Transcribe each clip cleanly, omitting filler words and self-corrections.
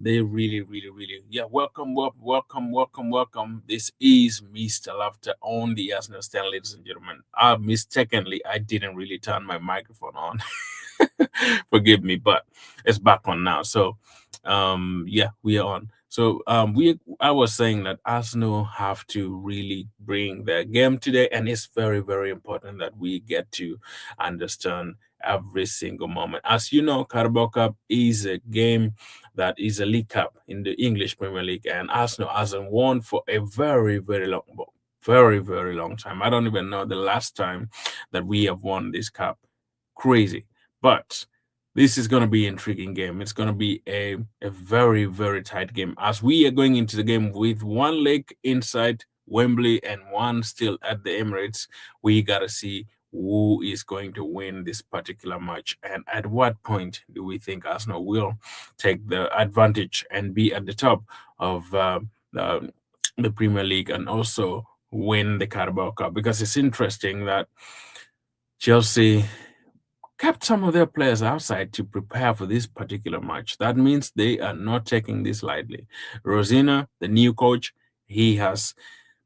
They really, really, really, yeah. Welcome, welcome, welcome, welcome. This is Mr. Laughter on the Arsenal stand, ladies and gentlemen. Mistakenly, I didn't really turn my microphone on. Forgive me, but it's back on now. So, yeah, we are on. So, I was saying that Arsenal have to really bring their game today, and it's very, very important that we get to understand every single moment. As you know, Carabao Cup is a game that is a league cup in the English Premier League, and Arsenal hasn't won for a very, very, very long time. I don't even know the last time that we have won this cup. Crazy. But this is going to be an intriguing game. It's going to be a very, very tight game as we are going into the game with one leg inside Wembley and one still at the Emirates. We got to see who is going to win this particular match and at what point do we think Arsenal will take the advantage and be at the top of the Premier League and also win the Carabao Cup, because it's interesting that Chelsea kept some of their players outside to prepare for this particular match. That means they are not taking this lightly. Rosina, the new coach, he has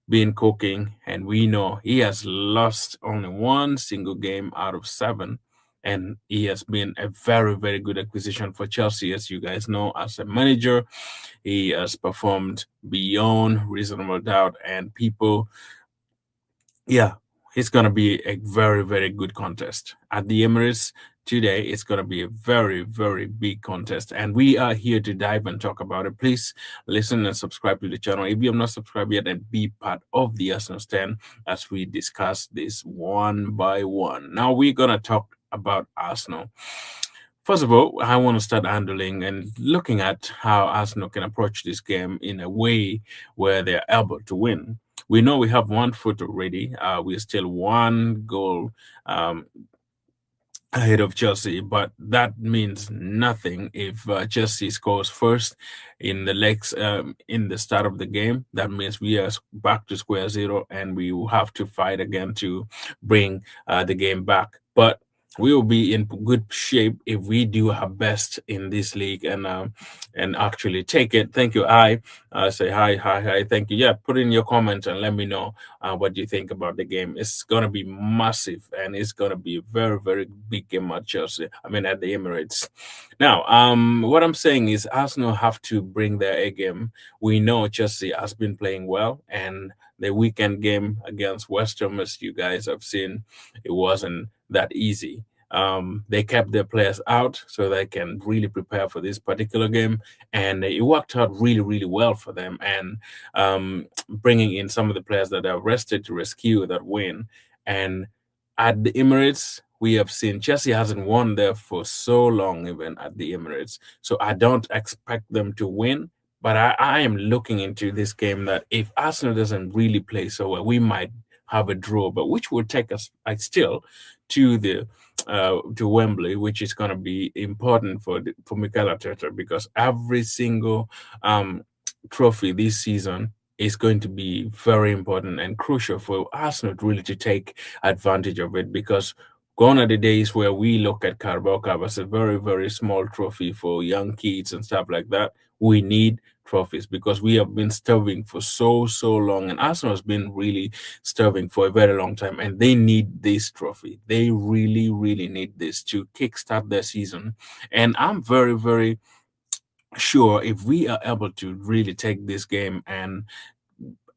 been cooking, and we know he has lost only one single game out of seven. And he has been a very, very good acquisition for Chelsea, as you guys know, as a manager. He has performed beyond reasonable doubt, and people, yeah, it's going to be a very, very good contest at the Emirates today. It's going to be a very, very big contest, and we are here to dive and talk about it. Please listen and subscribe to the channel if you have not subscribed yet, and be part of the Arsenal stand as we discuss this one by one. Now we're going to talk about Arsenal. First of all, I want to start handling and looking at how Arsenal can approach this game in a way where they're able to win. We know we have one foot already. We're still one goal ahead of Chelsea, but that means nothing if Chelsea scores first in the legs in the start of the game. That means we are back to square zero, and we will have to fight again to bring the game back. But we will be in good shape if we do our best in this league and actually take it. Thank you. I say hi, hi, hi. Thank you. Yeah, put in your comments and let me know what you think about the game. It's gonna be massive, and it's gonna be a very, very big game at Chelsea. I mean, at the Emirates. Now, what I'm saying is Arsenal have to bring their A game. We know Chelsea has been playing well, and the weekend game against West Ham, as you guys have seen, it wasn't that easy. They kept their players out so they can really prepare for this particular game, and it worked out really, really well for them. And bringing in some of the players that are rested to rescue that win. And at the Emirates, we have seen Chelsea hasn't won there for so long, even at the Emirates. So I don't expect them to win. But I am looking into this game that if Arsenal doesn't really play so well, we might have a draw, but which will take us still to the to Wembley, which is going to be important for Mikel Arteta, because every single trophy this season is going to be very important and crucial for Arsenal really to take advantage of it, because gone are the days where we look at Carabao Cup as a very, very small trophy for young kids and stuff like that. We need trophies because we have been starving for so long, and Arsenal has been really starving for a very long time, and they need this trophy. They really, really need this to kickstart their season. And I'm very, very sure if we are able to really take this game and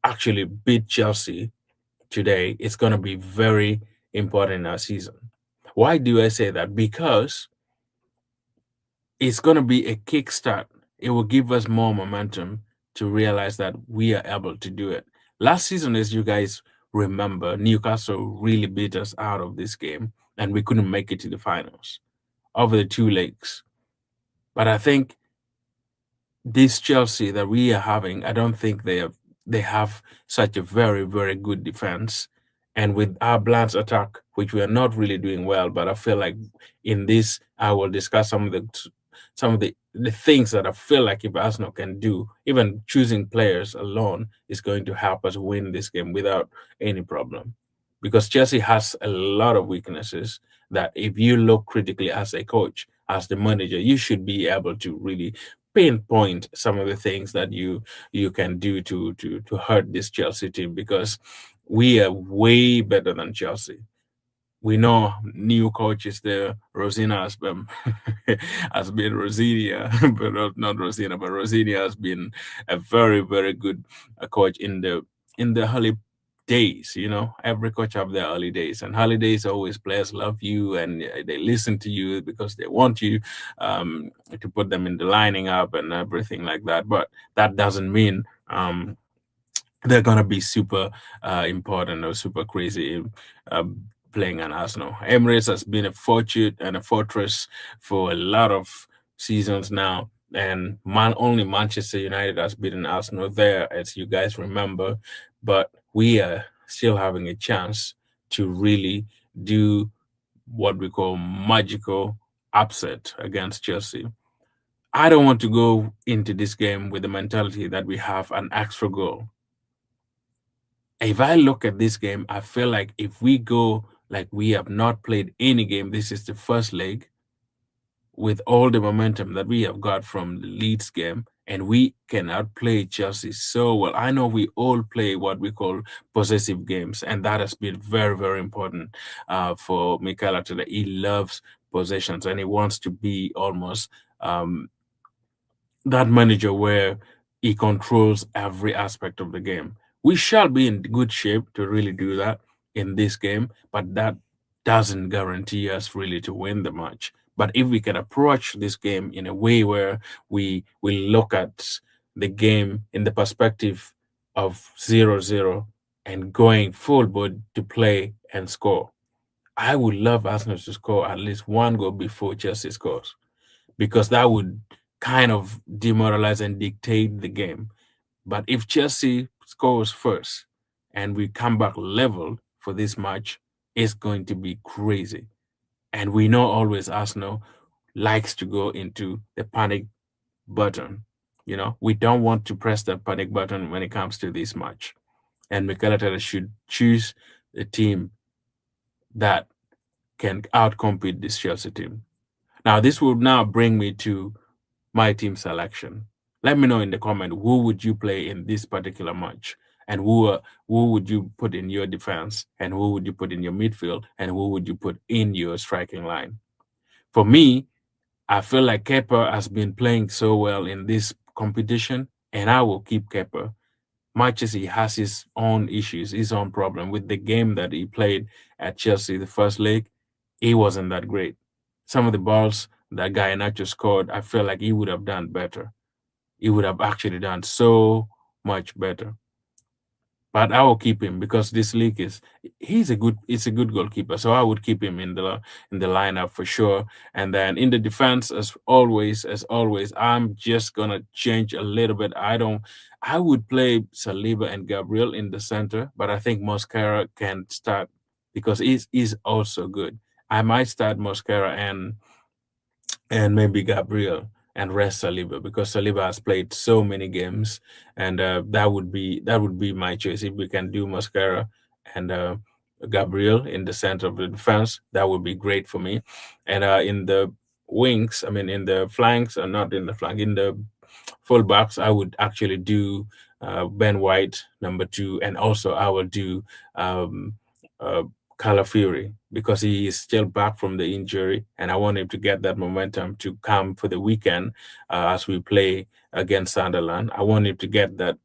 actually beat Chelsea today, it's going to be very important in our season. Why do I say that? Because it's going to be a kickstart. It will give us more momentum to realize that we are able to do it. Last season, as you guys remember, Newcastle really beat us out of this game, and we couldn't make it to the finals over the two legs. But I think this Chelsea that we are having, I don't think they have such a very, very good defense. And with our balanced attack, which we are not really doing well, but I feel like in this I will discuss some of the things that I feel like if Arsenal can do, even choosing players alone is going to help us win this game without any problem. Because Chelsea has a lot of weaknesses that if you look critically as a coach, as the manager, you should be able to really pinpoint some of the things that you can do to hurt this Chelsea team, because we are way better than Chelsea. We know new coaches there. Rosina has been has been Rosinia, but not Rosina, but Rosinia has been a very very good coach in the early days. You know, every coach have their early days, and holidays always players love you and they listen to you because they want you to put them in the lining up and everything like that. But that doesn't mean they're gonna be super important or super crazy playing an Arsenal. Emirates has been a fortune and a fortress for a lot of seasons now, and only Manchester United has beaten Arsenal there, as you guys remember. But we are still having a chance to really do what we call magical upset against Chelsea. I don't want to go into this game with the mentality that we have an extra goal. If I look at this game, I feel like if we go like we have not played any game, this is the first leg with all the momentum that we have got from the Leeds game, and we can outplay Chelsea so well. I know we all play what we call possessive games, and that has been very, very important for Mikel Arteta. He loves possessions, and he wants to be almost that manager where he controls every aspect of the game. We shall be in good shape to really do that in this game, but that doesn't guarantee us really to win the match. But if we can approach this game in a way where we look at the game in the perspective of 0-0 and going full board to play and score, I would love Arsenal to score at least one goal before Chelsea scores, because that would kind of demoralize and dictate the game. But if Chelsea scores first and we come back level for this match, it's going to be crazy. And we know always Arsenal likes to go into the panic button. You know, we don't want to press that panic button when it comes to this match. And Mikel Arteta should choose a team that can outcompete this Chelsea team. Now, this will now bring me to my team selection. Let me know in the comment who would you play in this particular match, and who would you put in your defense, and who would you put in your midfield, and who would you put in your striking line. For me, I feel like Kepa has been playing so well in this competition, and I will keep Kepa. Much as he has his own issues, his own problem with the game that he played at Chelsea, the first leg, he wasn't that great. Some of the balls that guy Nacho scored, I feel like he would have done better. He would have actually done so much better. But I will keep him because this league is it's a good goalkeeper. So I would keep him in the lineup for sure. And then in the defense, as always, I'm just gonna change a little bit. I would play Saliba and Gabriel in the center, but I think Mosquera can start because he's also good. I might start Mosquera and maybe Gabriel and rest Saliba, because Saliba has played so many games, and that would be my choice. If we can do Mascara and Gabriel in the center of the defense, that would be great for me. And in the wings, I mean in the flanks, or not in the flank, in the fullbacks, I would actually do Ben White number 2, and also I will do um, uh, Calafiori, because he is still back from the injury, and I want him to get that momentum to come for the weekend as we play against Sunderland. I want him to get that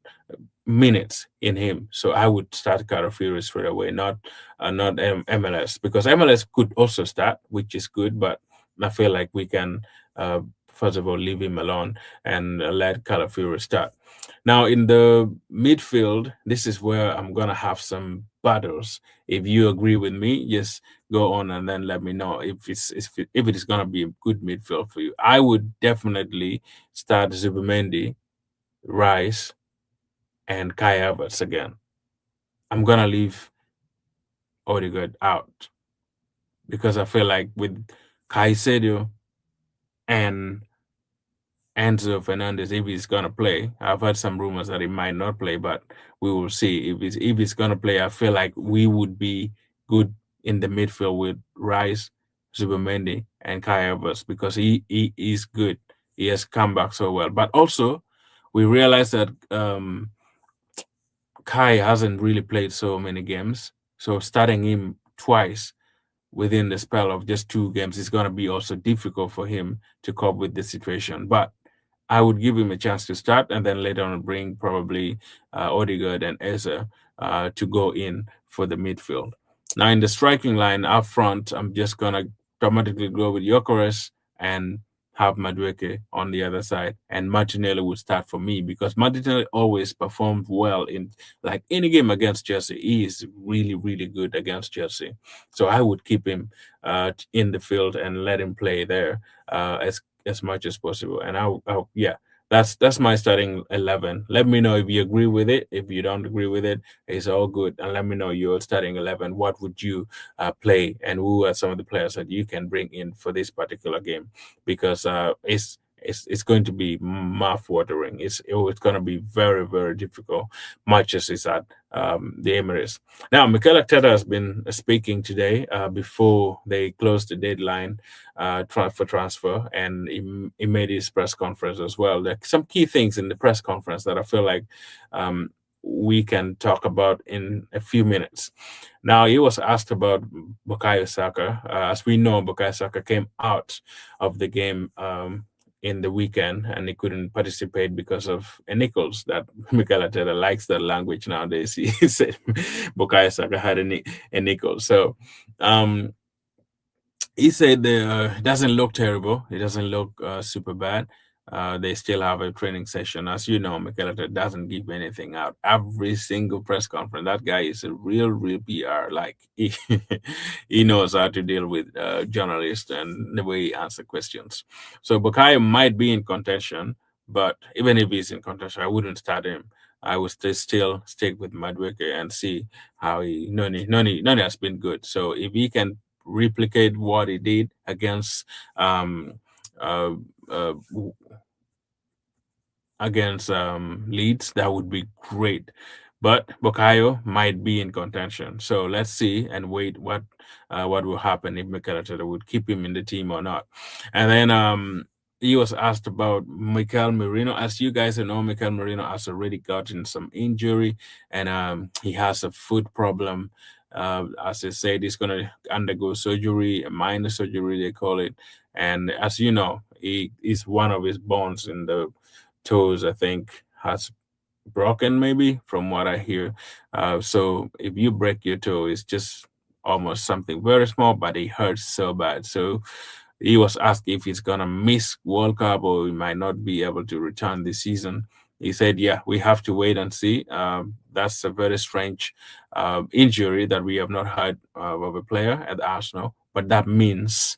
minutes in him, so I would start Calafiori straight away, not MLS, because MLS could also start, which is good, but I feel like we can first of all leave him alone and let Calafiori start. Now in the midfield, this is where I'm gonna have some battles. If you agree with me, just go on and then let me know if it is gonna be a good midfield for you. I would definitely start Zubimendi, Rice, and Kai Havertz again. I'm gonna leave Odegaard out because I feel like with Caicedo and Enzo Fernandez, if he's gonna play, I've heard some rumors that he might not play, but we will see. If he's gonna play, I feel like we would be good in the midfield with Rice, Zubimendi, and Kai Havertz, because he is good. he has come back so well. But also, we realize that Kai hasn't really played so many games. So starting him twice within the spell of just 2 games is going to be also difficult for him to cope with the situation. But I would give him a chance to start and then later on bring probably Odegaard and Eze to go in for the midfield. Now, in the striking line up front, I'm just going to dramatically go with Gyökeres and have Madueke on the other side. And Martinelli would start for me because Martinelli always performed well in like any game against Chelsea. He is really, really good against Chelsea. So I would keep him in the field and let him play there as much as possible. And yeah, that's my starting 11. Let me know if you agree with it. If you don't agree with it, it's all good. And let me know your starting 11. What would you play, and who are some of the players that you can bring in for this particular game? Because it's going to be mouth watering. It's going to be very, very difficult. Much as it's at the Emirates. Now, Mikel Arteta has been speaking today before they closed the deadline for transfer, and he made his press conference as well. There are some key things in the press conference that I feel like um, we can talk about in a few minutes. Now, he was asked about Bukayo Saka. As we know, Bukayo Saka came out of the game in the weekend and he couldn't participate because of a Nichols. That Mikel Arteta likes that language nowadays. He said Bukayo Saka had a nickel. So um, he said it doesn't look terrible. It doesn't look super bad. They still have a training session. As you know, McAllister doesn't give anything out. Every single press conference, that guy is a real PR. Like he knows how to deal with journalists and the way he answers questions. So Bukayo might be in contention, but even if he's in contention, I wouldn't start him. I would still stick with Madweke and see how he. Noni has been good. So if he can replicate what he did against um, uh, uh, Leeds, that would be great. But Bukayo might be in contention. So let's see and wait what will happen if Mikel Arteta would keep him in the team or not. And then he was asked about Mikel Merino. As you guys know, Mikel Merino has already gotten some injury and he has a foot problem. As I said, he's going to undergo surgery, a minor surgery, they call it. And as you know, he is one of his bones in the toes, I think, has broken, maybe from what I hear. So if you break your toe, it's just almost something very small, but it hurts so bad. So he was asked if he's gonna miss World Cup or he might not be able to return this season. He said, "Yeah, we have to wait and see." That's a very strange injury that we have not heard of a player at Arsenal, but that means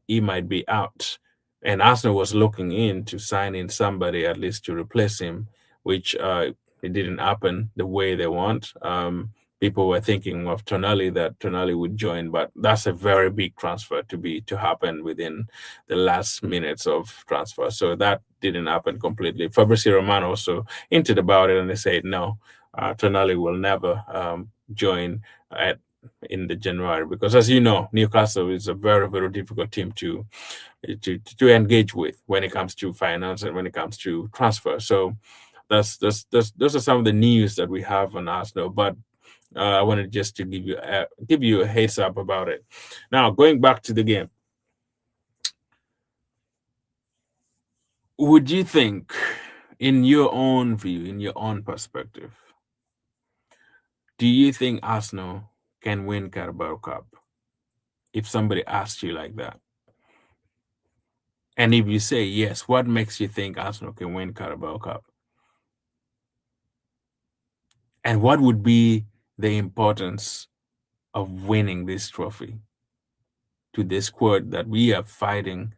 he might be out. And Arsenal was looking into signing somebody at least to replace him, which it didn't happen the way they want. People were thinking of Tonali, that Tonali would join, but that's a very big transfer to happen within the last minutes of transfer. So that didn't happen completely. Fabrizio Romano also hinted about it, and they said no, Tonali will never join at in the January because, as you know, Newcastle is a very difficult team to engage with when it comes to finance and when it comes to transfer. So that's those are some of the news that we have on Arsenal. But I wanted just to give you a heads up about it. Now, going back to the game, would you think, in your own view, in your own perspective, do you think Arsenal can win Carabao Cup? If somebody asks you like that, and if you say yes, what makes you think Arsenal can win Carabao Cup? And what would be the importance of winning this trophy to this squad that we are fighting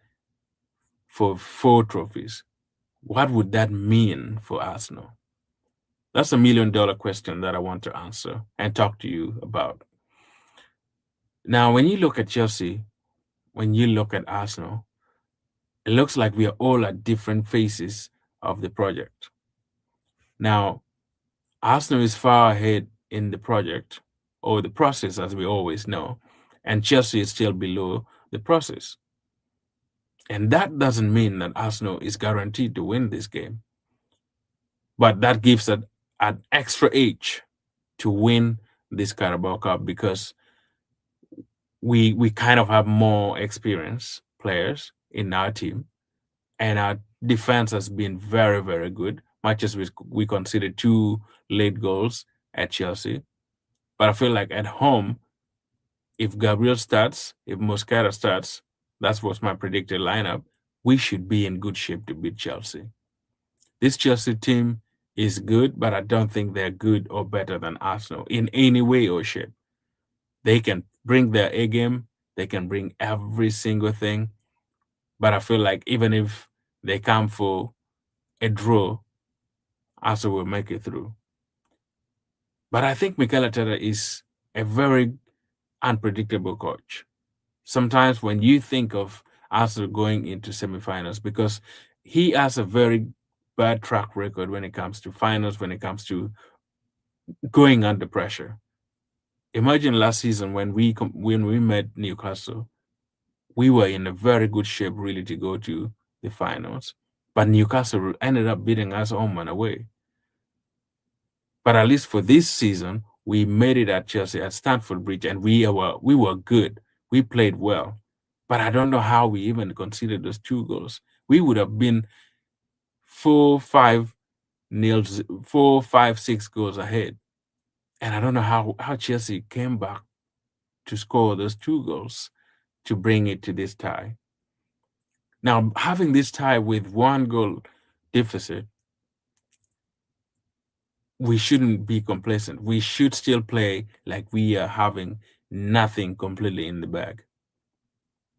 for 4 trophies? What would that mean for Arsenal? That's $1 million question that I want to answer and talk to you about. Now, when you look at Chelsea, when you look at Arsenal, it looks like we are all at different phases of the project. Now, Arsenal is far ahead in the project or the process, as we always know, and Chelsea is still below the process. And that doesn't mean that Arsenal is guaranteed to win this game, but that gives it an extra edge to win this Carabao Cup because we kind of have more experienced players in our team, and our defense has been very, very good. Much as we conceded two late goals at Chelsea, but I feel like at home, if Gabriel starts, if Mosquera starts, that's what's my predicted lineup. We should be in good shape to beat Chelsea. This Chelsea team is good, but I don't think they're good or better than Arsenal in any way or shape. They can bring their A game, they can bring every single thing, but I feel like even if they come for a draw, Arsenal will make it through. But I think Mikel Arteta is a very unpredictable coach. Sometimes when you think of Arsenal going into semifinals, because he has a very bad track record when it comes to finals, when it comes to going under pressure. Imagine last season when we met Newcastle, we were in a very good shape really to go to the finals, but Newcastle ended up beating us home and away. But at least for this season, we made it at Chelsea at Stamford Bridge, and we were good. We played well, but I don't know how we even conceded those two goals. We would have been 4-5 nils, 4-5-6 goals ahead, and I don't know how Chelsea came back to score those two goals to bring it to this tie. Now, having this tie with one goal deficit, we shouldn't be complacent. We should still play like we are having nothing completely in the bag.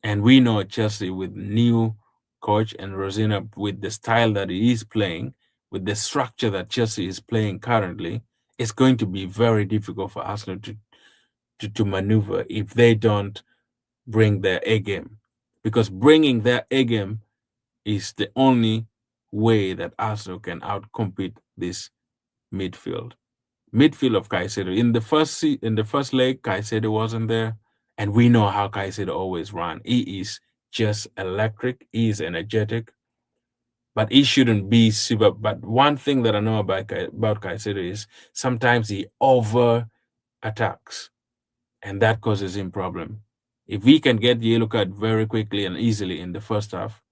And we know Chelsea with new coach and Rosina with the style that he is playing, with the structure that Chelsea is playing currently, it's going to be very difficult for Arsenal to maneuver if they don't bring their A game. Because bringing their A game is the only way that Arsenal can outcompete this midfield. Midfield of Caicedo. In the first leg, Caicedo wasn't there, and we know how Caicedo always run. He is just electric. He is energetic, but he shouldn't be super. But one thing that I know about Caicedo is sometimes he over attacks, and that causes him problem. If we can get the yellow card very quickly and easily in the first half,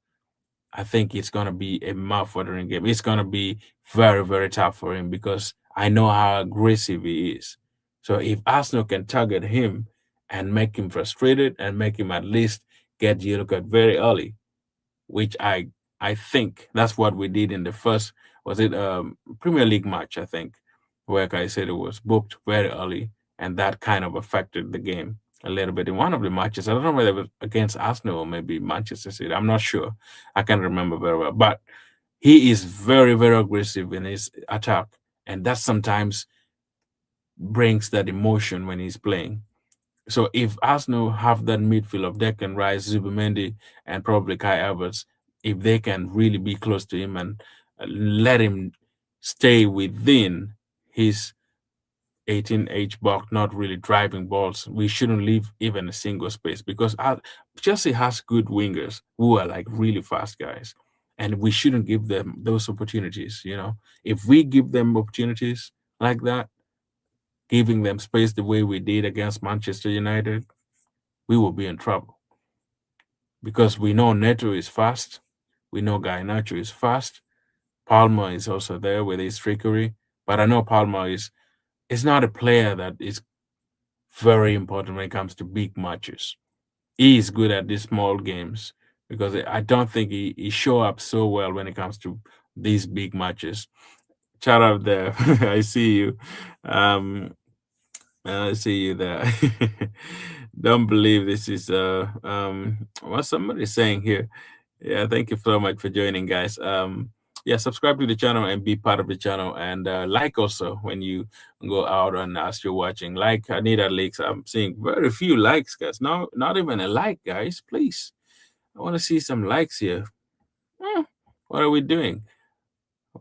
I think it's going to be a mouth-watering game. It's going to be very, very tough for him because I know how aggressive he is. So if Arsenal can target him and make him frustrated and make him at least get the yellow card very early, which I think that's what we did in the first was it Premier League match, I think, where I said it was booked very early, and that kind of affected the game a little bit in one of the matches. I don't know whether it was against Arsenal or maybe Manchester City. I'm not sure. I can't remember very well. But he is very, very aggressive in his attack, and that sometimes brings that emotion when he's playing. So if Arsenal have that midfield of Declan Rice, Zubimendi, and probably Kai Havertz, if they can really be close to him and let him stay within his 18H box, not really driving balls, we shouldn't leave even a single space because Chelsea has good wingers who are like really fast guys, and we shouldn't give them those opportunities. If we give them opportunities like that, giving them space the way we did against Manchester United, we will be in trouble because we know Neto is fast. We know Garnacho is fast. Palmer is also there with his trickery, but I know Palmer is not a player that is very important when it comes to big matches. He is good at these small games because I don't think he show up so well when it comes to these big matches. Shout out there. I see you. Um, I see you there. Don't believe this is what somebody's saying here. Yeah, thank you so much for joining, guys. Yeah, subscribe to the channel and be part of the channel, and like also when you go out and as you're watching. Like, I need at least I'm seeing very few likes, guys. No, not even a like, guys. Please, I want to see some likes here. What are we doing?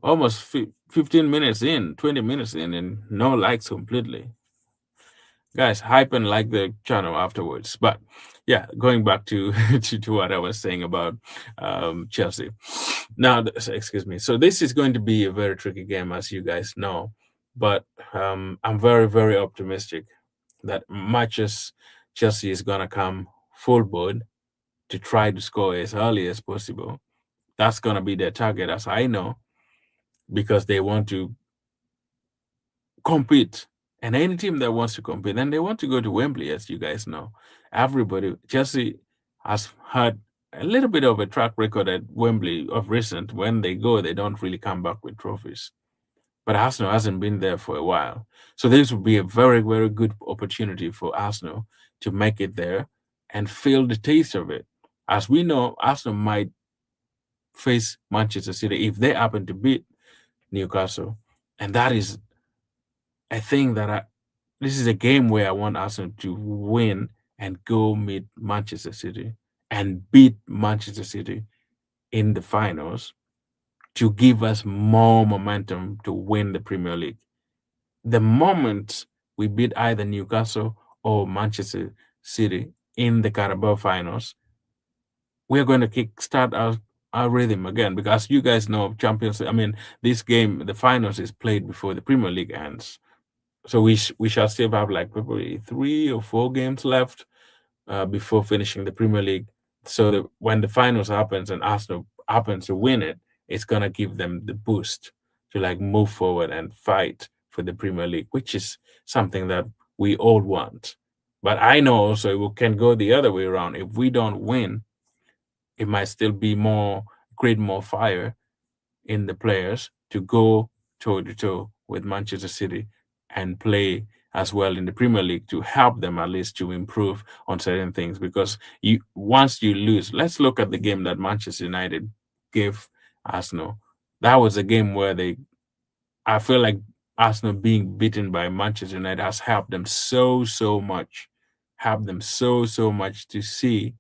Almost 15 minutes in, 20 minutes in, and no likes completely. Guys, hype and like the channel afterwards. But yeah, going back to to what I was saying about Chelsea. Now, excuse me. So this is going to be a very tricky game, as you guys know. But I'm very, very optimistic that matches Chelsea is gonna come full board to try to score as early as possible. That's gonna be their target, as I know, because they want to compete. And any team that wants to compete, and they want to go to Wembley, as you guys know. Everybody, Chelsea has had a little bit of a track record at Wembley of recent. When they go, they don't really come back with trophies. But Arsenal hasn't been there for a while. So this would be a very, very good opportunity for Arsenal to make it there and feel the taste of it. As we know, Arsenal might face Manchester City if they happen to beat Newcastle. And that is a thing that this is a game where I want Arsenal to win and go meet Manchester City and beat Manchester City in the finals to give us more momentum to win the Premier League. The moment we beat either Newcastle or Manchester City in the Carabao finals, we're going to kickstart our rhythm again because you guys know Champions. I mean, this game, the finals is played before the Premier League ends, so we shall still have like probably 3 or 4 games left before finishing the Premier League. So that when the finals happens and Arsenal happens to win it, it's gonna give them the boost to like move forward and fight for the Premier League, which is something that we all want. But I know also it can go the other way around. If we don't win, it might still be more create more fire in the players to go toe to toe with Manchester City and play as well in the Premier League to help them at least to improve on certain things. Because you once you lose, let's look at the game that Manchester United gave Arsenal. That was a game where I feel like Arsenal being beaten by Manchester United has helped them so much, helped them so much to see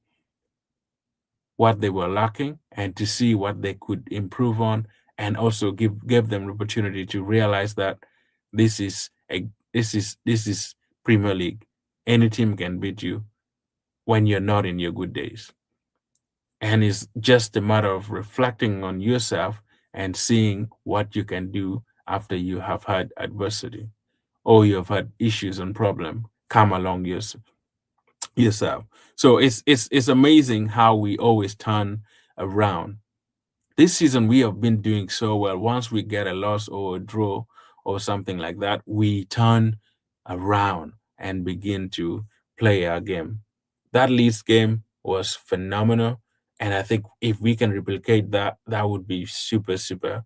what they were lacking and to see what they could improve on, and also give them the opportunity to realize that this is a this is Premier League. Any team can beat you when you're not in your good days. And it's just a matter of reflecting on yourself and seeing what you can do after you have had adversity or you have had issues and problem come along yourself. So it's amazing how we always turn around. This season we have been doing so well. Once we get a loss or a draw or something like that, we turn around and begin to play our game. That Leeds game was phenomenal, and I think if we can replicate that, that would be super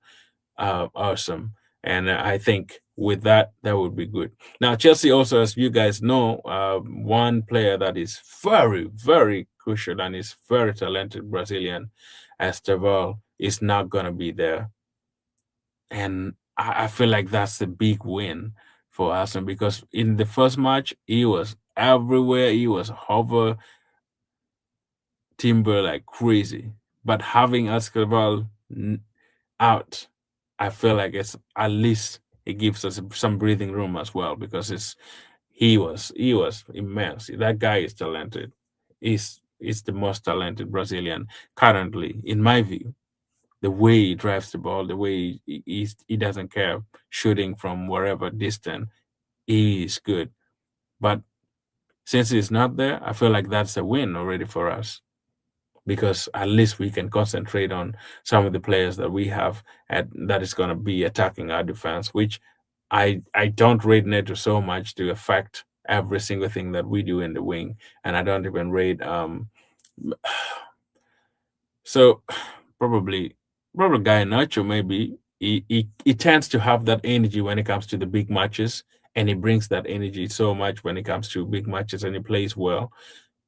awesome. And I think with that, that would be good. Now, Chelsea also, as you guys know, one player that is very crucial and is very talented Brazilian, Esteval, is not going to be there. And I feel like that's the big win for Arsenal because in the first match, he was everywhere. He was hover timber like crazy. But having Escobar out, I feel like it's at least it gives us some breathing room as well because he was immense. That guy is talented. He's the most talented Brazilian currently, in my view. The way he drives the ball, the way he doesn't care shooting from wherever distant, he is good. But since he's not there, I feel like that's a win already for us because at least we can concentrate on some of the players that we have that is going to be attacking our defense, which I don't rate Neto so much to affect every single thing that we do in the wing, and I don't even rate so probably Guy Nacho maybe he tends to have that energy when it comes to the big matches, and he brings that energy so much when it comes to big matches, and he plays well.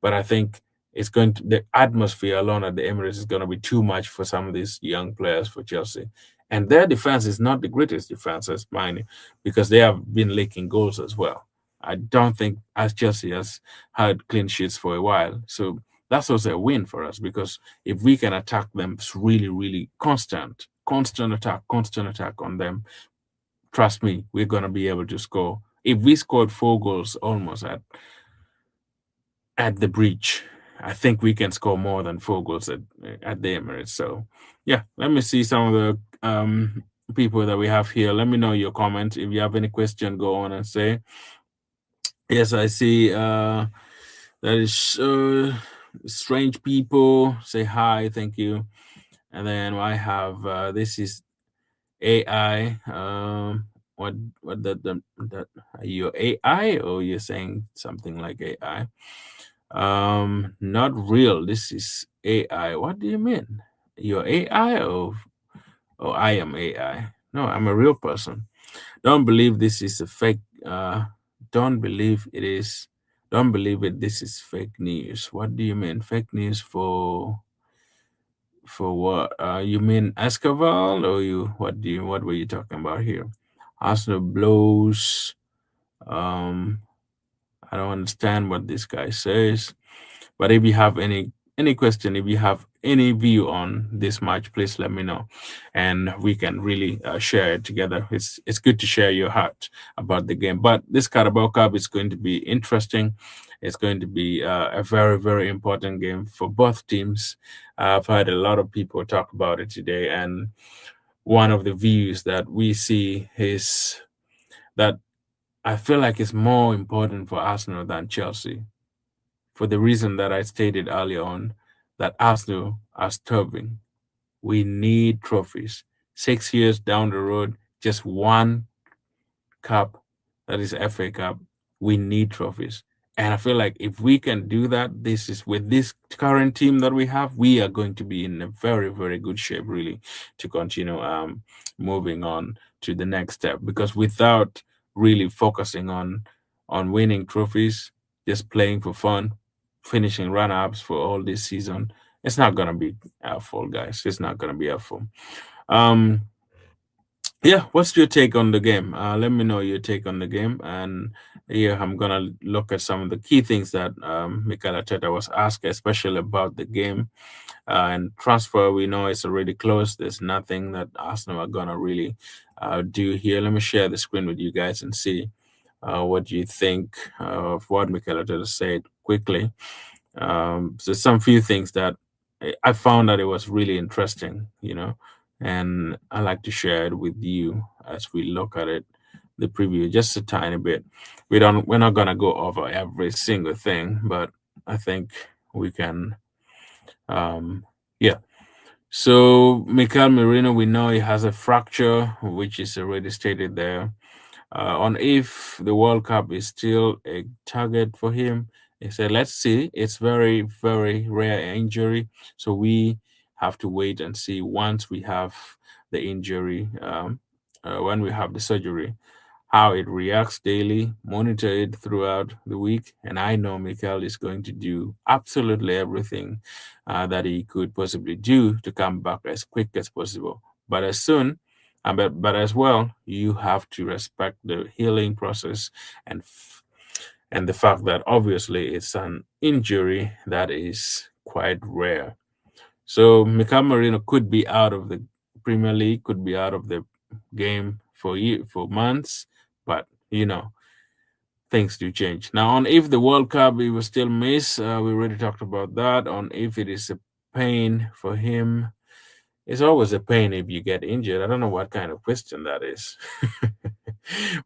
But I think the atmosphere alone at the Emirates is going to be too much for some of these young players for Chelsea. And their defense is not the greatest defense as mine because they have been leaking goals as well. I don't think as Chelsea has had clean sheets for a while. So that's also a win for us because if we can attack them really constant attack on them, trust me, we're going to be able to score If we scored 4 goals almost at the breach, I think we can score more than 4 goals at the Emirates. So, yeah, let me see some of the people that we have here. Let me know your comments. If you have any question, go on and say. Yes, I see. That is strange people. Say hi, thank you. And then I have this is AI. What that are you AI or you're saying something like AI? Not real. This is AI. What do you mean? You're AI or I am AI? No, I'm a real person. Don't believe this is a fake. Don't believe it is. Don't believe it. This is fake news. What do you mean? Fake news for what? You mean Escobar or you? What do you? What were you talking about here? Arsenal blows. Um, I don't understand what this guy says. But if you have any question, if you have any view on this match, please let me know, and we can really share it together. It's good to share your heart about the game. But this Carabao Cup is going to be interesting. It's going to be a very important game for both teams. I've heard a lot of people talk about it today, and one of the views that we see is that I feel like it's more important for Arsenal than Chelsea for the reason that I stated earlier on that Arsenal are starving. We need trophies. 6 years down the road, just one cup, that is FA Cup. We need trophies. And I feel like if we can do that, this is with this current team that we have, we are going to be in a very good shape, really, to continue moving on to the next step. Because without really focusing on winning trophies, just playing for fun, finishing run-ups for all this season, it's not gonna be helpful, guys. It's not gonna be helpful. Um, yeah, what's your take on the game? Let me know your take on the game. And yeah, I'm gonna look at some of the key things that Mikel Arteta was asked, especially about the game and transfer. We know it's already closed. There's nothing that Arsenal are gonna really do here. Let me share the screen with you guys and see what you think of what Mikel Arteta said quickly. So some few things that I found that it was really interesting, and I like to share it with you as we look at it, the preview, just a tiny bit. We're not gonna go over every single thing, but I think we can. Um, yeah. So Mikel Merino, we know he has a fracture, which is already stated there. On if the World Cup is still a target for him. He said, let's see. It's very rare injury. So we have to wait and see once we have the injury, when we have the surgery, how it reacts daily, monitor it throughout the week. And I know Mikel is going to do absolutely everything that he could possibly do to come back as quick as possible. But as soon but as well, you have to respect the healing process and the fact that obviously it's an injury that is quite rare. So Mika Marino could be out of the Premier League, could be out of the game for months, but things do change. Now, on if the World Cup we will still miss, we already talked about that. On if it is a pain for him, it's always a pain if you get injured. I don't know what kind of question that is.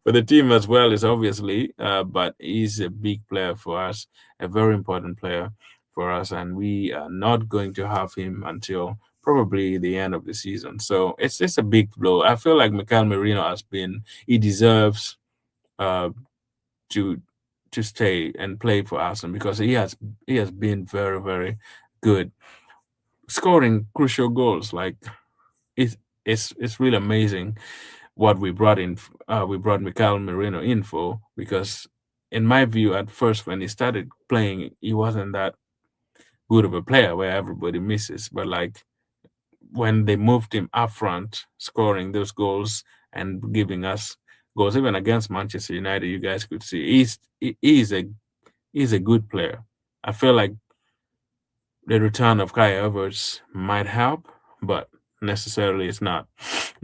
For the team as well, is obviously, but he's a big player for us, a very important player for us, and we are not going to have him until probably the end of the season. So it's just a big blow. I feel like Mikhail Merino he deserves uh, to stay and play for Arsenal because he has been very good, scoring crucial goals. Like it's it's really amazing what we brought in. We brought Mikhail Merino in for because, in my view, at first when he started playing, he wasn't that good of a player where everybody misses. But like when they moved him up front, scoring those goals and giving us goals, even against Manchester United, you guys could see he's a good player. I feel like the return of Kai Havertz might help, but necessarily it's not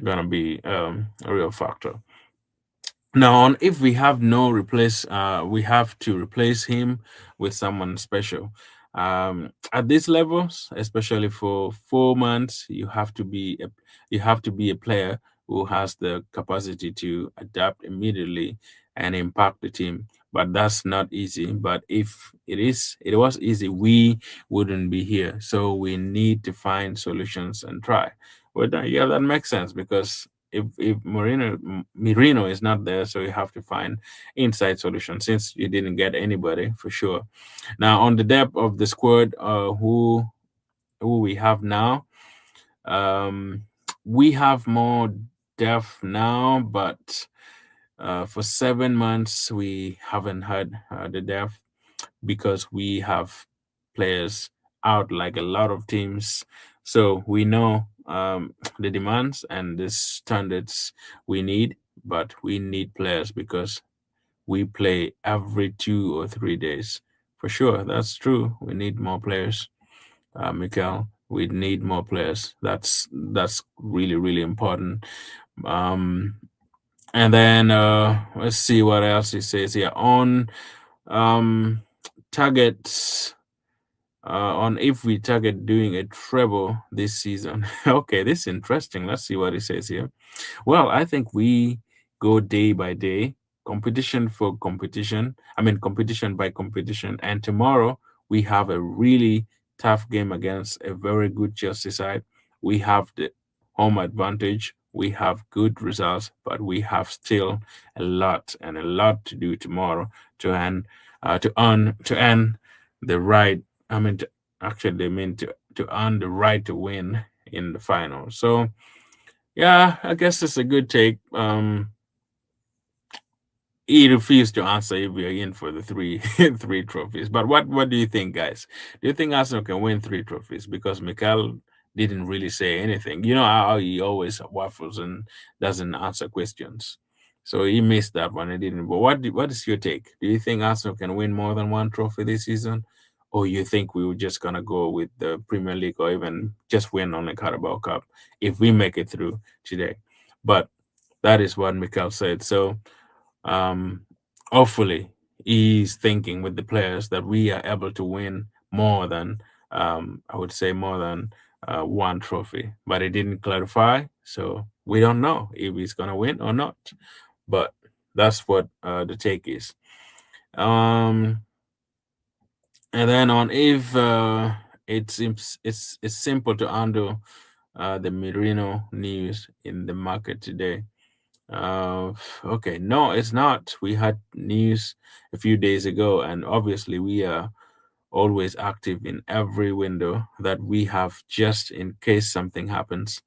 going to be a real factor. Now, on if we have no replace, we have to replace him with someone special. At these levels, especially for 4 months, you have to be a player who has the capacity to adapt immediately and impact the team. But that's not easy. But if it was easy, we wouldn't be here. So we need to find solutions and try. Yeah, that makes sense because if Merino is not there, so you have to find inside solution since you didn't get anybody for sure. Now on the depth of the squad, who we have now, um, we have more depth now, but for 7 months we haven't had the depth because we have players out like a lot of teams. So we know the demands and the standards we need, but we need players because we play every 2 or 3 days. For sure, that's true. We need more players, Mikel. We need more players. That's really really important. Um, and then let's see what else he says here on um, targets on if we target doing a treble this season. Okay, this is interesting. Let's see what it says here. Well, I think we go day by day, competition for competition. I mean, competition by competition. And tomorrow we have a really tough game against a very good Chelsea side. We have the home advantage. We have good results, but we have still a lot to do tomorrow to earn the right. I mean, actually, they mean to earn the right to win in the final. So yeah, I guess it's a good take. He refused to answer if we are in for the three three trophies. But what do you think, guys? Do you think Arsenal can win three trophies? Because Mikel didn't really say anything. You know how he always waffles and doesn't answer questions. So he missed that one. He didn't. But what is your take? Do you think Arsenal can win more than one trophy this season? Or you think we were just gonna go with the Premier League or even just win on the Carabao Cup if we make it through today? But that is what Mikel said. So um, hopefully, he's thinking with the players that we are able to win more than, I would say, more than one trophy. But he didn't clarify, so we don't know if he's going to win or not. But that's what the take is. Um, and then on if it seems it's simple to handle the Merino news in the market today. Okay, no, it's not. We had news a few days ago, and obviously, we are always active in every window that we have just in case something happens.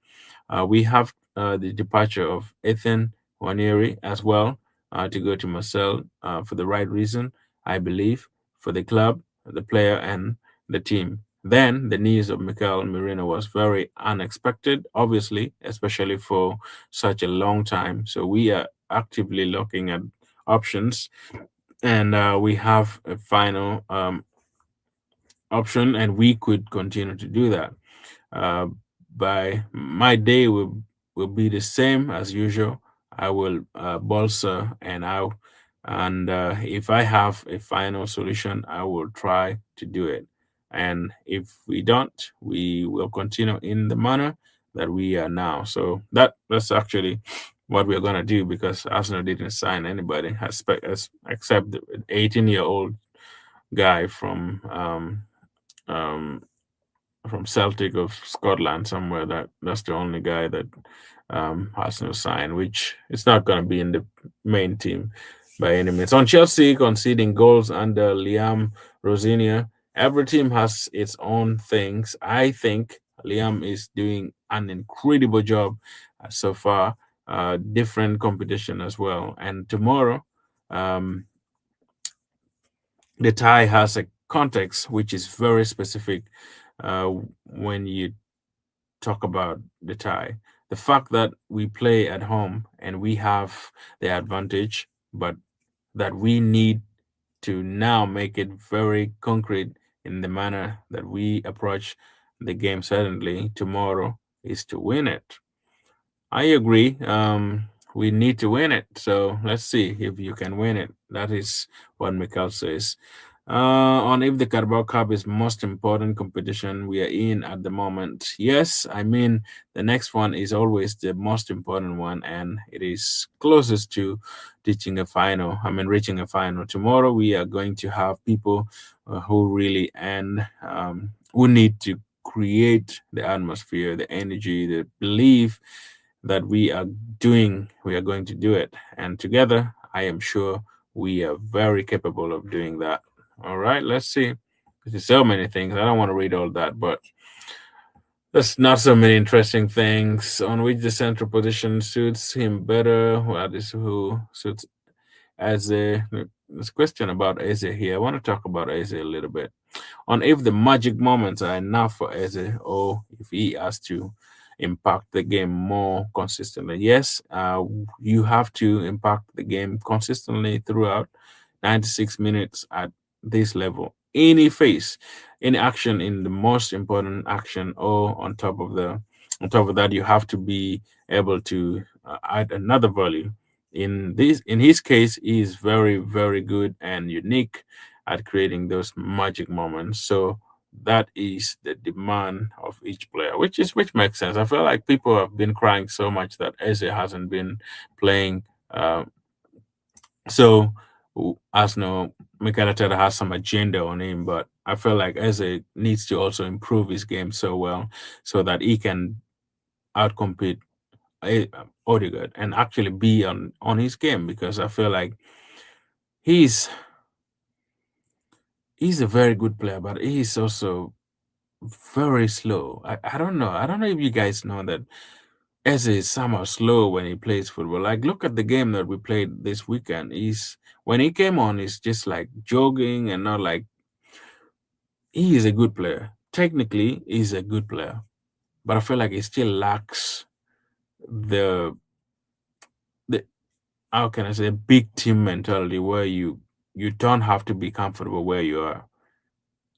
We have the departure of Ethan Waneri as well to go to Marcel for the right reason, I believe, for the club, the player, and the team. Then the news of Mikel Merino was very unexpected, obviously, especially for such a long time. So we are actively looking at options, and we have a final option, and we could continue to do that. Uh, by my day will be the same as usual. I will bolster and if I have a final solution, I will try to do it. And if we don't, we will continue in the manner that we are now. So that's actually what we're gonna do because Arsenal didn't sign anybody except the 18-year-old guy um, from Celtic of Scotland somewhere. That's the only guy that has no sign, which is not going to be in the main team by any means. On Chelsea conceding goals under Liam Rosinia, every team has its own things. I think Liam is doing an incredible job so far. Different competition as well, and tomorrow. Um, the tie has a context which is very specific uh, when you talk about the tie. The fact that we play at home and we have the advantage, but that we need to now make it very concrete in the manner that we approach the game certainly tomorrow is to win it. I agree. we need to win it. So let's see if you can win it. That is what Mikhail says. On if the Carabao Cup is most important competition we are in at the moment. Yes, I mean the next one is always the most important one, and it is closest to reaching a final. I mean, reaching a final. Tomorrow we are going to have people who really and who need to create the atmosphere, the energy, the belief that we are going to do it. And together, I am sure we are very capable of doing that. All right, let's see. There's so many things. I don't want to read all that, but there's not so many interesting things on which the central position suits him better. What is who suits as a There's a question about Eze here. I want to talk about Eze a little bit on if the magic moments are enough for Eze or if he has to impact the game more consistently. Yes, you have to impact the game consistently throughout 96 minutes at this level. Any phase, any action in the most important action, or on top of that, you have to be able to add another value. In his case, he is very very good and unique at creating those magic moments. So that is the demand of each player, which makes sense. I feel like people have been crying so much that Eze hasn't been playing. So as no, Mikel Arteta has some agenda on him, but I feel like Eze needs to also improve his game so well so that he can outcompete Odegaard and actually be on his game because I feel like he's he's a very good player, but he's also very slow. I don't know. I don't know if you guys know that Eze is somehow slow when he plays football. Like, look at the game that we played this weekend. He's when he came on, he's just like jogging and not like he is a good player. Technically, he's a good player, but I feel like he still lacks the the how can I say big team mentality where you don't have to be comfortable where you are.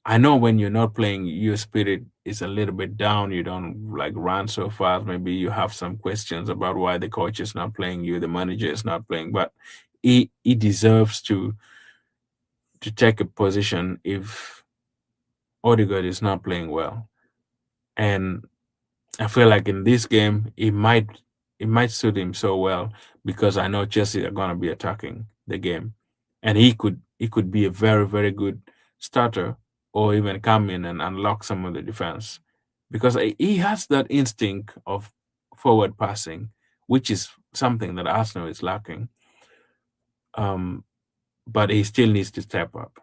I know when you're not playing, your spirit is a little bit down. You don't like run so fast. Maybe you have some questions about why the coach is not playing you, the manager is not playing. But he deserves to take a position if Odegaard is not playing well. And I feel like in this game, it might suit him so well because I know Chelsea are gonna be attacking the game, and he could be a very very good starter or even come in and unlock some of the defense because he has that instinct of forward passing, which is something that Arsenal is lacking. Um, but he still needs to step up.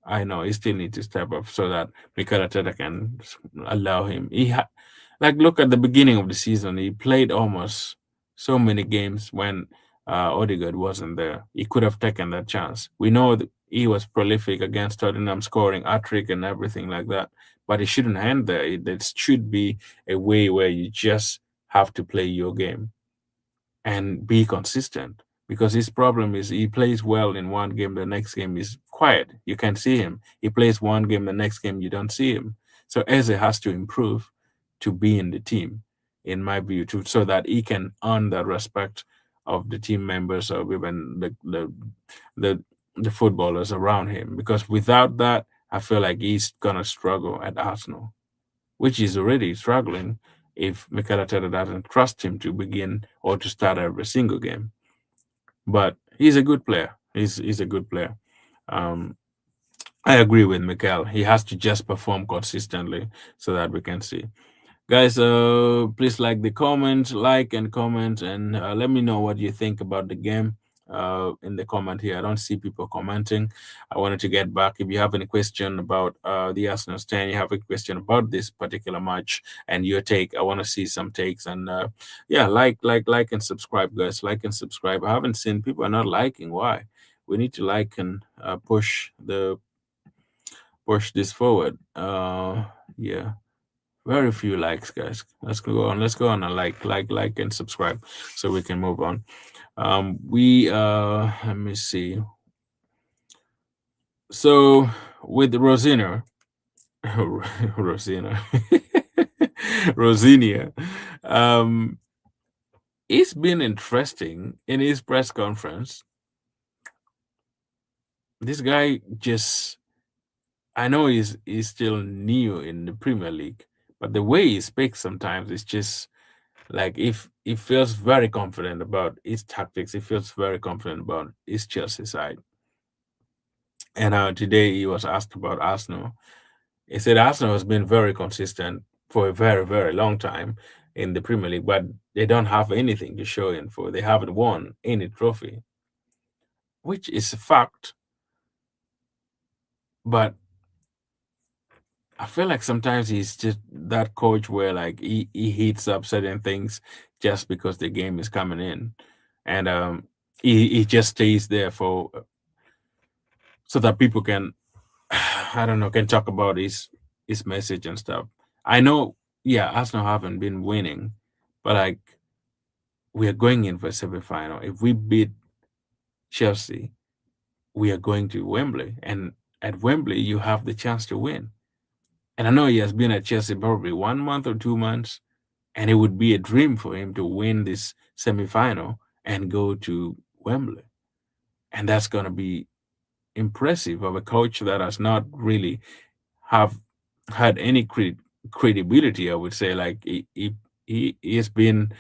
I know he still needs to step up so that Mikel Arteta can allow him. Like look at the beginning of the season. He played almost so many games when Odegaard wasn't there. He could have taken that chance. We know that he was prolific against Tottenham, scoring hat trick and everything like that. But it shouldn't end there. It should be a way where you just have to play your game and be consistent because his problem is he plays well in one game, the next game is quiet. You can't see him. He plays one game, the next game you don't see him. So Eze has to improve to be in the team, in my view, so that he can earn the respect of the team members or even the the footballers around him. Because without that, I feel like he's gonna struggle at Arsenal, which is already struggling if Mikel Arteta doesn't trust him to begin or to start every single game. But he's a good player. He's a good player. Um, I agree with Mikel. He has to just perform consistently so that we can see. Guys, please like and comment, and let me know what you think about the game in the comment here. I don't see people commenting. I wanted to get back. If you have any question about the Arsenal stand, you have a question about this particular match and your take, I want to see some takes. And yeah, like, and subscribe, guys. Like and subscribe. I haven't seen people are not liking. Why? We need to like and push this forward. Yeah. Very few likes, guys. Let's go on. Let's go on and like, and subscribe so we can move on. We let me see. So with Rosina, Rosina, Rosinia, um, it's been interesting in his press conference. This guy just, I know he's still new in the Premier League, but the way he speaks sometimes is just like if he feels very confident about his tactics, he feels very confident about his Chelsea side. And today he was asked about Arsenal. He said Arsenal has been very consistent for a very, very long time in the Premier League, but they don't have anything to show in for. They haven't won any trophy, which is a fact. But I feel like sometimes he's just that coach where like he heats up certain things just because the game is coming in. And he just stays there for so that people can I don't know, can talk about his message and stuff. I know, yeah, Arsenal haven't been winning, but like we are going in for a semi-final. If we beat Chelsea, we are going to Wembley, and at Wembley you have the chance to win. And I know he has been at Chelsea probably 1 month or 2 months, and it would be a dream for him to win this semi-final and go to Wembley, and that's going to be impressive of a coach that has not really have had any credibility. I would say like he's been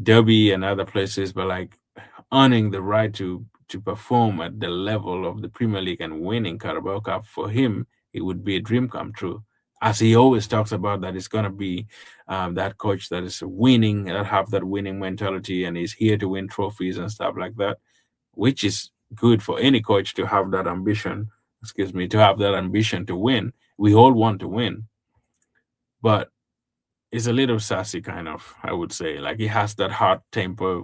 Derby and other places, but like earning the right to perform at the level of the Premier League and winning Carabao Cup for him, it would be a dream come true. As he always talks about that, it's gonna be that coach that is winning, that have that winning mentality, and is here to win trophies and stuff like that, which is good for any coach to have that ambition. Excuse me, to have that ambition to win. We all want to win, but it's a little sassy, kind of. I would say, like he has that hot temper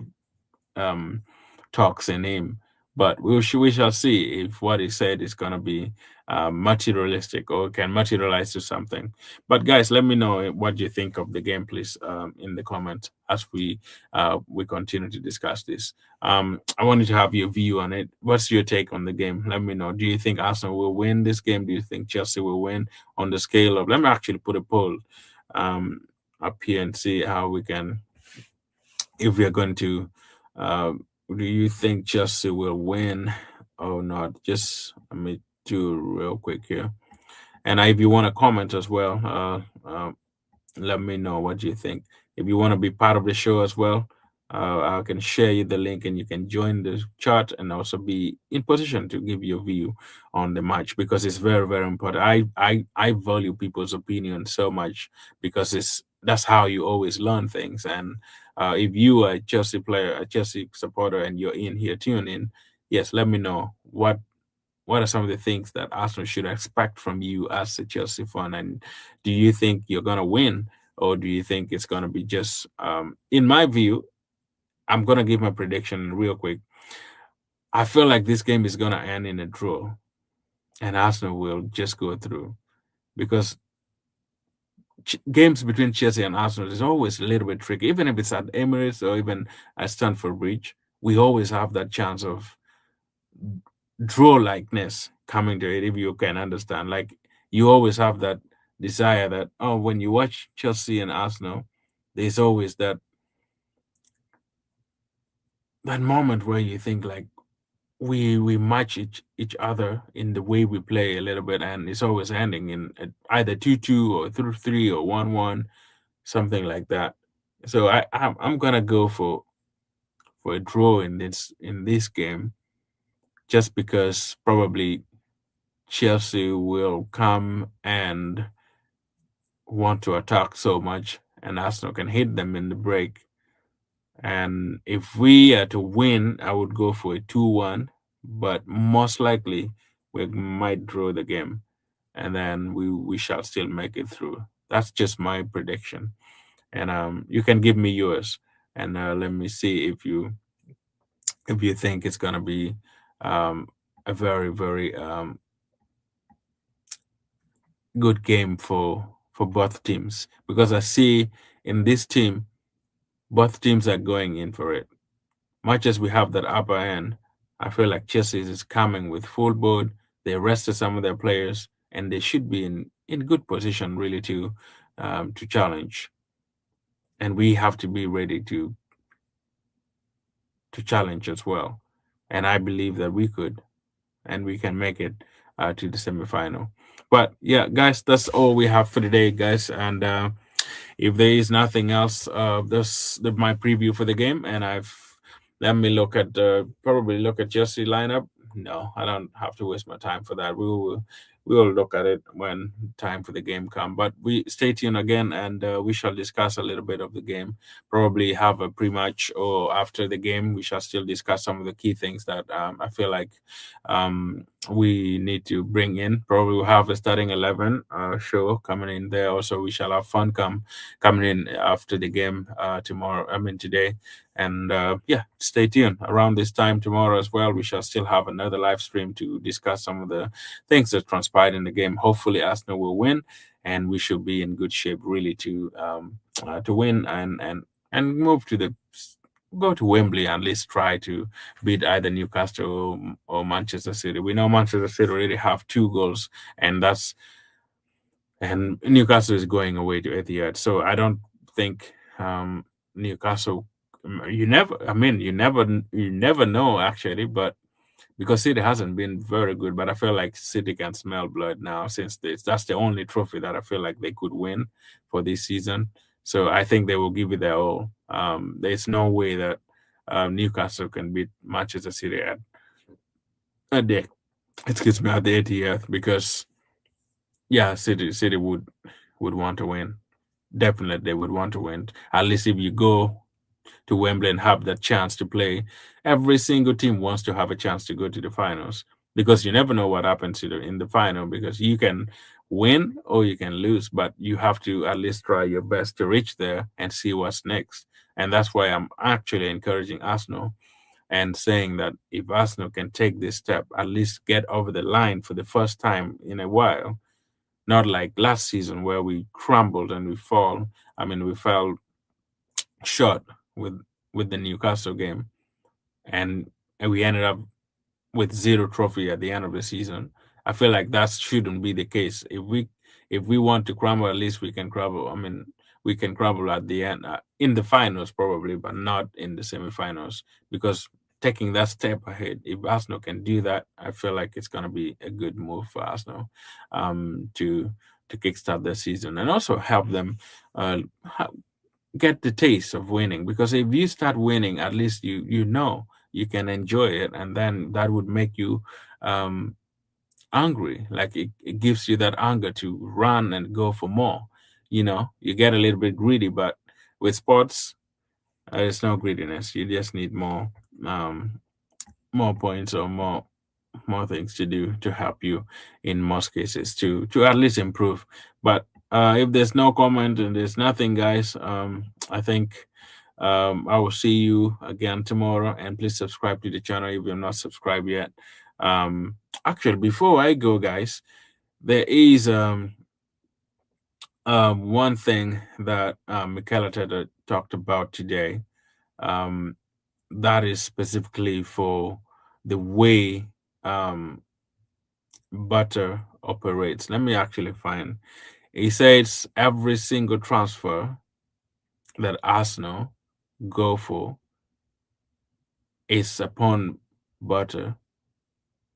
um, talks in him. But we shall see if what he said is going to be materialistic or can materialize to something. But guys, let me know what you think of the game, please, in the comment as we continue to discuss this. I wanted to have your view on it. What's your take on the game? Let me know. Do you think Arsenal will win this game? Do you think Chelsea will win? On the scale of, let me actually put a poll um, up here and see how we can, if we are going to, do you think Chelsea will win or not? Just let me do real quick here. And if you want to comment as well, let me know what you think. If you want to be part of the show as well, I can share you the link and you can join the chat and also be in position to give your view on the match because it's very, very important. I value people's opinion so much because that's how you always learn things. And if you are a Chelsea player, a Chelsea supporter, and you're in here, tune in. Yes, let me know what are some of the things that Arsenal should expect from you as a Chelsea fan? And do you think you're going to win? Or do you think it's going to be just, in my view, I'm going to give my prediction real quick. I feel like this game is going to end in a draw and Arsenal will just go through because games between Chelsea and Arsenal is always a little bit tricky. Even if it's at Emirates or even at Stamford Bridge, we always have that chance of draw likeness coming to it, if you can understand. Like you always have that desire that, oh, when you watch Chelsea and Arsenal, there's always that moment where you think like we match each other in the way we play a little bit, and it's always ending in either 2-2 or 3-3 or 1-1, something like that. So I'm gonna go for a draw in this game, just because probably Chelsea will come and want to attack so much, and Arsenal can hit them in the break. And if we are to win, I would go for a 2-1, but most likely we might draw the game, and then we shall still make it through. That's just my prediction, and you can give me yours, and let me see if you think it's gonna be um, a very very good game for both teams because I see in this team both teams are going in for it. Much as we have that upper end, I feel like Chelsea is coming with full board. They rested some of their players, and they should be in good position really to challenge. And we have to be ready to to challenge as well. And I believe that we could and we can make it to the semifinal. But yeah, guys, that's all we have for today, guys. And if there is nothing else, that's my preview for the game. And let me look at probably look at Chelsea lineup. No, I don't have to waste my time for that. We will look at it when time for the game come. But we stay tuned again, and we shall discuss a little bit of the game. Probably have a pre-match or after the game. We shall still discuss some of the key things that I feel like we need to bring in. Probably we'll have a starting 11 show coming in there. Also, we shall have fun coming in after the game tomorrow. I mean today. And yeah, stay tuned. Around this time tomorrow as well, we shall still have another live stream to discuss some of the things that transpired in the game. Hopefully, Arsenal will win, and we should be in good shape really to win and move to the go to Wembley and at least try to beat either Newcastle or Manchester City. We know Manchester City already have 2 goals, and Newcastle is going away to Etihad. So I don't think Newcastle. You never know actually, but because City hasn't been very good, but I feel like City can smell blood now since that's the only trophy that I feel like they could win for this season. So I think they will give it their all. There's no way that Newcastle can beat Manchester City at the excuse me at the 80th because yeah, City would want to win. Definitely, they would want to win. At least if you go to Wembley and have that chance to play. Every single team wants to have a chance to go to the finals because you never know what happens in the final because you can win or you can lose, but you have to at least try your best to reach there and see what's next. And that's why I'm actually encouraging Arsenal and saying that if Arsenal can take this step, at least get over the line for the first time in a while, not like last season where we crumbled and we fall. I mean, we fell short with the Newcastle game, and we ended up with zero trophy at the end of the season. I feel like that shouldn't be the case. If we want to crumble, at least we can crumble. I mean, we can crumble at the end in the finals probably, but not in the semifinals because taking that step ahead, if Arsenal can do that, I feel like it's gonna be a good move for Arsenal to kickstart the season and also help them uh, get the taste of winning because if you start winning at least you know you can enjoy it and then that would make you um angry like it gives you that anger to run and go for more. You get a little bit greedy, but with sports there's no greediness. You just need um more points or more things to do to help you in most cases to at least improve. But if there's no comment and there's nothing, guys, I think I will see you again tomorrow. And please subscribe to the channel if you're not subscribed yet. Actually, before I go, guys, there is one thing that Michaela Teta talked about today. Um, that is specifically for the way butter operates. Let me actually find. He says every single transfer that Arsenal go for is upon butter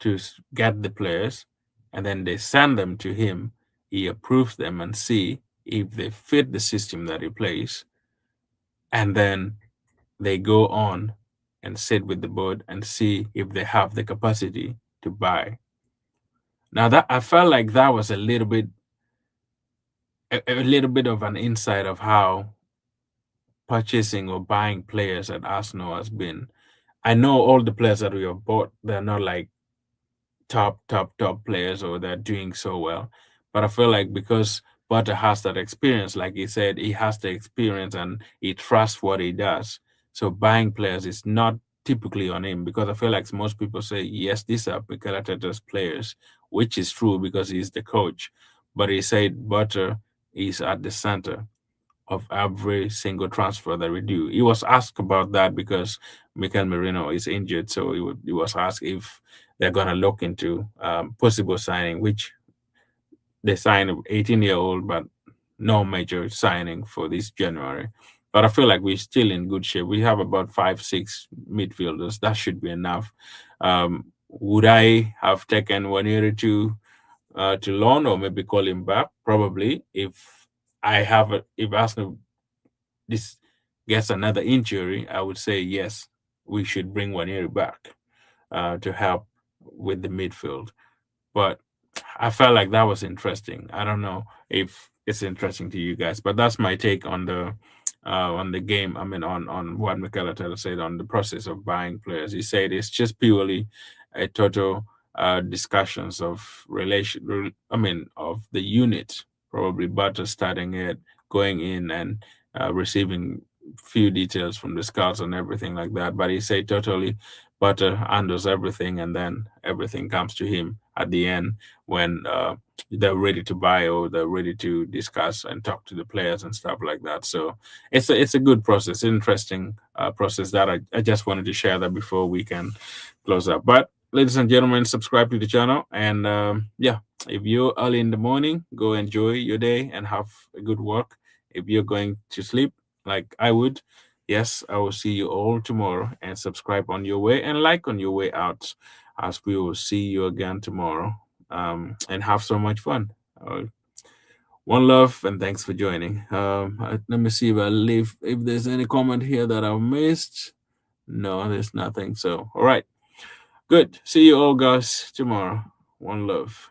to get the players, and then they send them to him. He approves them and see if they fit the system that he plays, and then they go on and sit with the board and see if they have the capacity to buy. Now that I felt like that was a little bit of an insight of how purchasing or buying players at Arsenal has been. I know all the players that we have bought, they're not like top players or they're doing so well. But I feel like because Butter has that experience, like he said, he has the experience and he trusts what he does. So buying players is not typically on him because I feel like most people say, yes, these are Mikel Arteta's players, which is true because he's the coach. But he said Butter is at the center of every single transfer that we do. He was asked about that because Mikel Merino is injured, so he was asked if they're gonna look into possible signing, which they signed an 18-year-old, but no major signing for this January. But I feel like we're still in good shape. We have about 5, 6 midfielders. That should be enough. Would I have taken Waniri to loan or maybe call him back? Probably. If Arsenal this gets another injury, I would say yes, we should bring Waniri back to help with the midfield. But I felt like that was interesting. I don't know if it's interesting to you guys, but that's my take on the game. I mean, on what Mikel Arteta said on the process of buying players. He said it's just purely a total discussions of I mean, of the unit, probably Butter starting it, going in and receiving few details from the scouts and everything like that. But he said totally Butter handles everything, and then everything comes to him at the end when they're ready to buy or they're ready to discuss and talk to the players and stuff like that. So it's a good process, interesting process that I just wanted to share that before we can close up. But ladies and gentlemen, subscribe to the channel, and yeah, if you're early in the morning, go enjoy your day and have a good work. If you're going to sleep, like I would, yes, I will see you all tomorrow, and subscribe on your way and like on your way out, as we will see you again tomorrow, and have so much fun. Uh, one love, and thanks for joining. Let me see if there's any comment here that I've missed. No, there's nothing. So, all right, good. See you all guys tomorrow. One love.